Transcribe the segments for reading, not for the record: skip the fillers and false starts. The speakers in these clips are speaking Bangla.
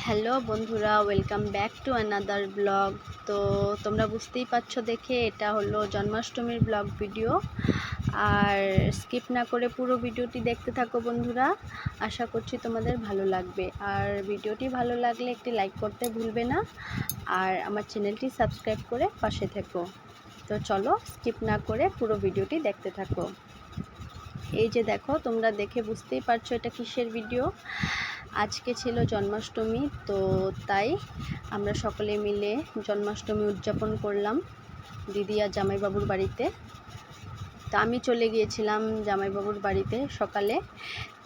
হ্যালো বন্ধুরা, welcome back to another blog. তো তোমরা বুঝতেই পারছো দেখে এটা হলো জন্মাষ্টমীর ব্লগ ভিডিও। আর স্কিপ না করে পুরো ভিডিওটি দেখতে থাকো বন্ধুরা, আশা করছি তোমাদের ভালো লাগবে। আর ভিডিওটি ভালো লাগলে একটি লাইক করতে ভুলবে না, আর আমার চ্যানেলটি সাবস্ক্রাইব করে পাশে থেকো। তো চলো স্কিপ না করে পুরো ভিডিওটি দেখতে থাকো। এই যে দেখো, তোমরা দেখে বুঝতেই পারছো এটা কিসের ভিডিও। আজকে ছিল জন্মাষ্টমী, তো তাই আমরা সকলে মিলে জন্মাষ্টমী উদযাপন করলাম দিদি আর জামাইবাবুর বাড়িতে। তো আমি চলে গিয়েছিলাম জামাইবাবুর বাড়িতে সকালে।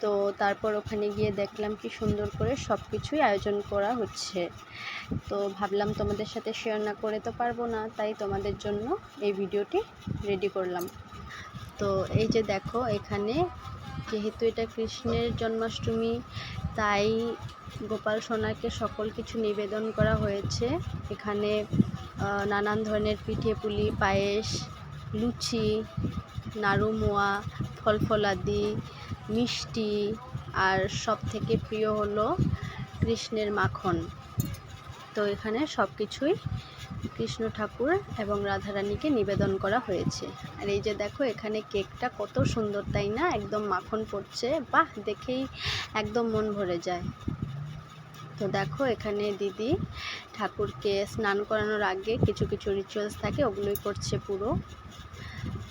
তো তারপর ওখানে গিয়ে দেখলাম কি সুন্দর করে সব কিছুই আয়োজন করা হচ্ছে। তো ভাবলাম তোমাদের সাথে শেয়ার না করে তো পারবো না, তাই তোমাদের জন্য এই ভিডিওটি রেডি করলাম। তো এই যে দেখো, এখানে যেহেতু এটা কৃষ্ণের জন্মাষ্টমী, তাই গোপাল সোনাকে সকল কিছু নিবেদন করা হয়েছে। এখানে নানান ধরনের পিঠে পুলি, পায়েস, লুচি, নাড়ু মোয়া, ফলফলাদি, মিষ্টি, আর সব থেকে প্রিয় হলো কৃষ্ণের মাখন। তো এখানে সব কিছুই কৃষ্ণ ঠাকুর এবং রাধারানীকে নিবেদন করা হয়েছে। আর এই যে দেখো, এখানে কেকটা কত সুন্দর তাই না, একদম মাখন পড়ছে, বাহ, দেখেই একদম মন ভরে যায়। তো দেখো, এখানে দিদি ঠাকুরকে স্নান করানোর আগে কিছু কিছু রিচুয়ালস থাকে, ওগুলোই করছে পুরো।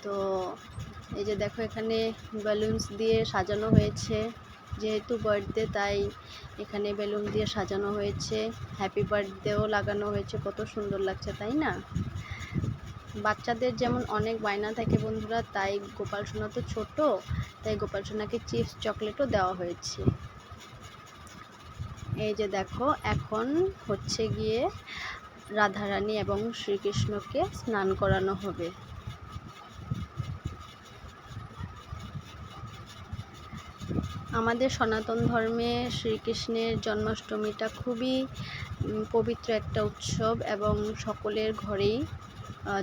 তো এই যে দেখো, এখানে বেলুনস দিয়ে সাজানো হয়েছে, যেহেতু বার্থডে তাই এখানে বেলুন দিয়ে সাজানো হয়েছে, হ্যাপি বার্থডেও লাগানো হয়েছে। কত সুন্দর লাগছে তাই না। বাচ্চাদের যেমন অনেক বায়না থাকে বন্ধুরা, তাই গোপাল সোনা তো ছোট, তাই গোপাল সোনাকে চিপস চকলেটও দেওয়া হয়েছে। এই যে দেখো, এখন হচ্ছে গিয়ে রাধারানী এবং শ্রীকৃষ্ণকে স্নান করানো হবে। আমাদের সনাতন ধর্মে শ্রীকৃষ্ণের জন্মাষ্টমীটা খুবই পবিত্র একটা উৎসব, এবং সকলের ঘরেই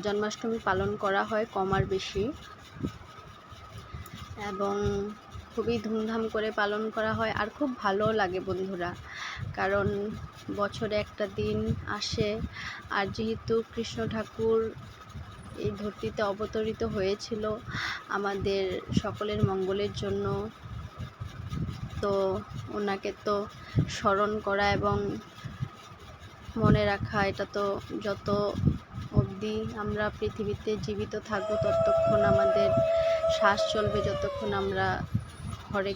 জন্মাষ্টমী পালন করা হয় কম আর বেশি, এবং খুবই ধুমধাম করে পালন করা হয়। আর খুব ভালো লাগে বন্ধুরা, কারণ বছরে একটা দিন আসে, আর যেহেতু কৃষ্ণ ঠাকুর এই ধরতিতে অবতরিত হয়েছিল আমাদের সকলের মঙ্গলের জন্য, তো ওনাকে তো স্মরণ করা এবং মনে রাখা, এটা তো যত অবধি আমরা পৃথিবীতে জীবিত থাকবো ততক্ষণ আমাদের শ্বাস চলবে, যতক্ষণ আমরা হরে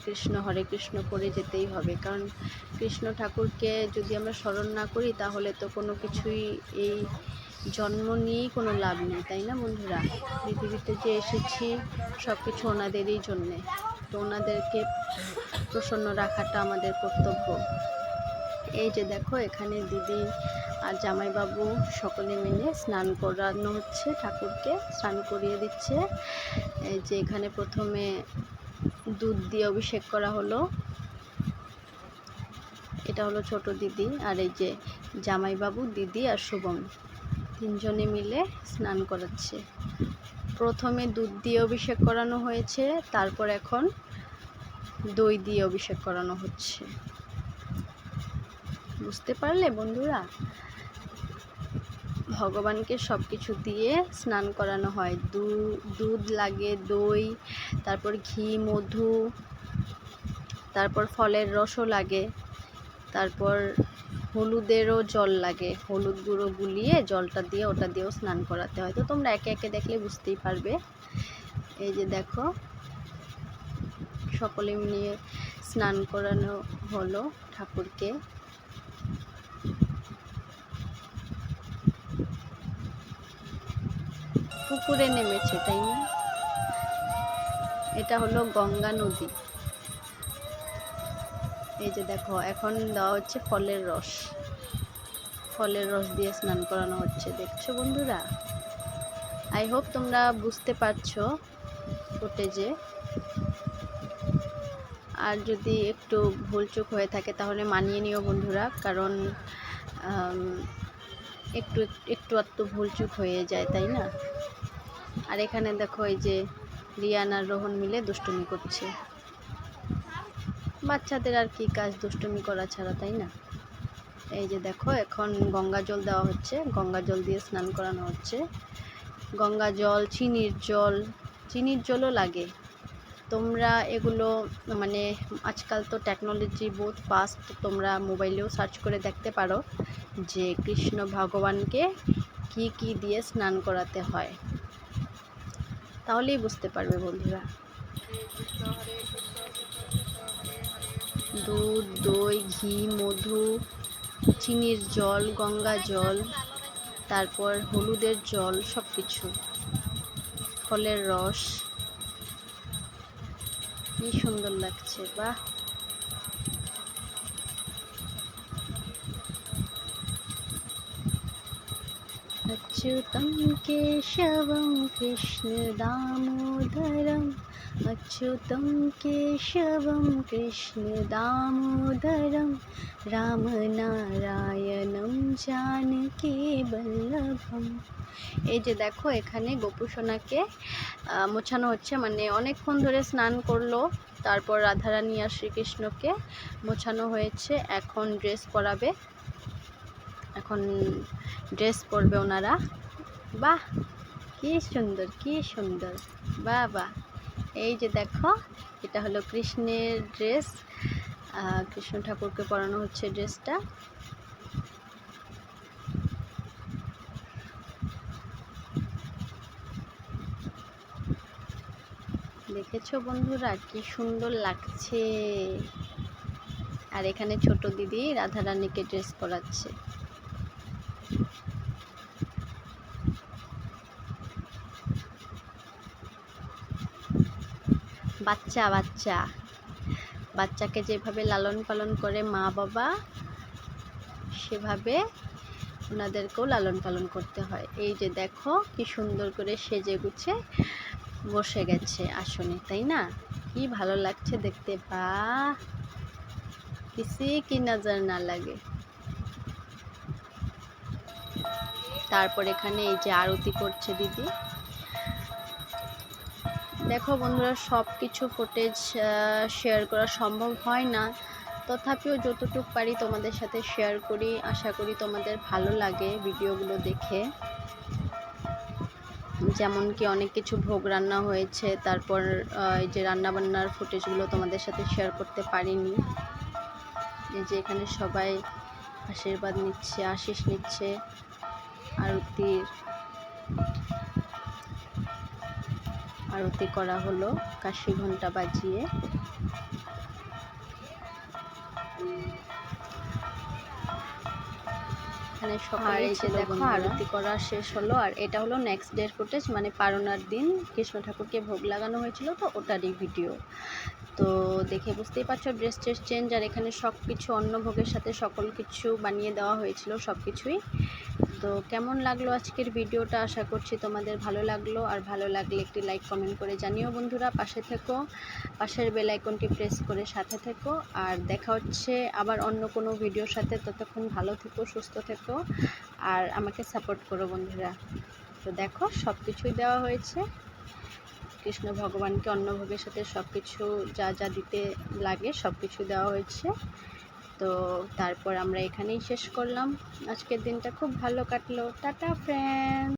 কৃষ্ণ করে যেতেই হবে। কারণ কৃষ্ণ ঠাকুরকে যদি আমরা স্মরণ না করি, তাহলে তো কোনো কিছুই, এই জন্ম নিয়েই কোনো লাভ নেই তাই না বন্ধুরা। পৃথিবীতে যে এসেছি সব কিছু ওনাদেরই জন্যে, তো ওনাদেরকে প্রসন্ন রাখাটা আমাদের কর্তব্য। এই যে দেখো, এখানে দিদি আর জামাইবাবু সকলে মিলে স্নান করানো হচ্ছে, ঠাকুরকে স্নান করিয়ে দিচ্ছে। এই যে এখানে প্রথমে দুধ দিয়ে অভিষেক করা হলো, এটা হলো ছোট দিদি, আর এই যে জামাইবাবু, দিদি আর শুভম তিনজনে মিলে স্নান করাচ্ছে। প্রথমে দুধ দিয়ে অভিষেক করানো হয়েছে, তারপর এখন দই দিয়ে অভিষেক করানো হচ্ছে। বুঝতে পারলে বন্ধুরা, ভগবানকে সব কিছু দিয়ে স্নান করানো হয়। দুধ লাগে, দই, তারপর ঘি, মধু, তারপর ফলের রসও লাগে, তারপর হলুদেরও জল লাগে, হলুদ গুঁড়ো গুলিয়ে জলটা দিয়ে ওটা দিয়েও স্নান করাতে হয়। তো তোমরা একে একে দেখলে বুঝতেই পারবে। এই যে দেখো, সকলে মিলিয়ে স্নান করানো হলো ঠাকুরকে। পুকুরে নেমেছে তাই না, এটা হলো গঙ্গা নদী। এই যে দেখো, এখন দেওয়া হচ্ছে ফলের রস দিয়ে স্নান করানো হচ্ছে, দেখছো বন্ধুরা। আই হোপ তোমরা বুঝতে পারছো ফুটেজে। আর যদি একটু ভুলচুক হয়ে থাকে তাহলে মানিয়ে নিও বন্ধুরা, কারণ একটু আধটু ভুলচুক হয়ে যায় তাই না। আর এখানে দেখো, এই যে রিয়ান আর রোহন মিলে দুষ্টুমি করছে। বাচ্চাদের আর কি কাজ দুষ্টুমি করা ছাড়া তাই না। এই যে দেখো এখন গঙ্গা জল দেওয়া হচ্ছে, গঙ্গা জল দিয়ে স্নান করানো হচ্ছে। গঙ্গা জল, চিনির জলও লাগে। তোমরা এগুলো মানে আজকাল তো টেকনোলজি বহুত ফাস্ট, তোমরা মোবাইলেও সার্চ করে দেখতে পারো যে কৃষ্ণ ভগবানকে কি কি দিয়ে স্নান করাতে হয়, তাহলেই বুঝতে পারবে বন্ধুরা। দুধ, দই, ঘি, মধু, চিনির জল, গঙ্গা জল, তারপর হলুদের জল, সব কিছু, ফলের রস, কি সুন্দর লাগছে, বাহ। अच्युतं केशवं कृष्णदामोदरम् अच्युतं केशवं कृष्णदामोदरं রামনারায়ণম জানকী বল্লভম। এই যে দেখো এখানে গোপু সোনাকে মোছানো হচ্ছে, মানে অনেকক্ষণ ধরে স্নান করলো, তারপর রাধারানী আর শ্রীকৃষ্ণকে মোছানো হয়েছে। এখন ড্রেস পরাবে, এখন ড্রেস পরবে ওনারা। বাহ, কি সুন্দর, কি সুন্দর, বাহ বাহ। এই যে দেখো এটা হলো কৃষ্ণের ড্রেস, কৃষ্ণ ঠাকুরকে পরানো হচ্ছে ড্রেসটা। দেখেছো বন্ধুরা কি সুন্দর লাগছে। আর এখানে ছোট দিদি রাধারানীকে ড্রেস পরাচ্ছে। বাচ্চাকে যেভাবে লালন পালন করে মা বাবা, সেভাবে ওনাদেরকেও লালন পালন করতে হয়। এই যে দেখো কি সুন্দর করে সেজে গুছে বসে গেছে আসনে, তাই না? কি ভালো লাগছে দেখতে, বাহ, কিসি কি নজর না লাগে। তারপর এখানে এই যে আরতি করছে দিদি। দেখো বন্ধুরা, সব কিছু ফুটেজ শেয়ার করা সম্ভব হয় না, তথাপিও যতটুকু পারি তোমাদের সাথে শেয়ার করি। আশা করি তোমাদের ভালো লাগে ভিডিওগুলো দেখে। যেমন কি অনেক কিছু ভোগ রান্না হয়েছে, তারপর এই যে রান্নাবান্নার ফুটেজগুলো তোমাদের সাথে শেয়ার করতে পারিনি। এই যে এখানে সবাই আশীর্বাদ নিচ্ছে, আশিস নিচ্ছে আরতি করা হলো কাশি ঘন্টা বাজিয়ে। এখানে সকালে এসে দেখো আরতি করা শেষ হলো। আর এটা হলো নেক্সট ডের ফুটেজ, মানে পারনার দিন কৃষ্ণ ঠাকুরকে ভোগ লাগানো হয়েছিল, তো ওটারই ভিডিও। তো দেখে বুঝতেই পারছো ড্রেস চেঞ্জ। আর এখানে সব কিছু অন্ন ভোগের সাথে সকল কিছু বানিয়ে দেওয়া হয়েছিল, সব কিছুই। তো কেমন লাগলো আজকের ভিডিওটা, আশা করছি তোমাদের ভালো লাগলো। আর ভালো লাগলে একটি লাইক কমেন্ট করে জানিও বন্ধুরা। পাশে থেকো, পাশের বেল আইকনটি প্রেস করে সাথে থেকো। আর দেখা হচ্ছে আবার অন্য কোনো ভিডিওর সাথে। ততক্ষণ ভালো থেকো, সুস্থ থেকো, আর আমাকে সাপোর্ট করো বন্ধুরা। তো দেখো সব কিছুই দেওয়া হয়েছে কৃষ্ণ ভগবানকে, অন্নভোগের সাথে সব কিছু যা যা দিতে লাগে সব কিছু দেওয়া হয়েছে। তো তারপর আমরা এখানেই শেষ করলাম। আজকের দিনটা খুব ভালো কাটলো। Tata friend.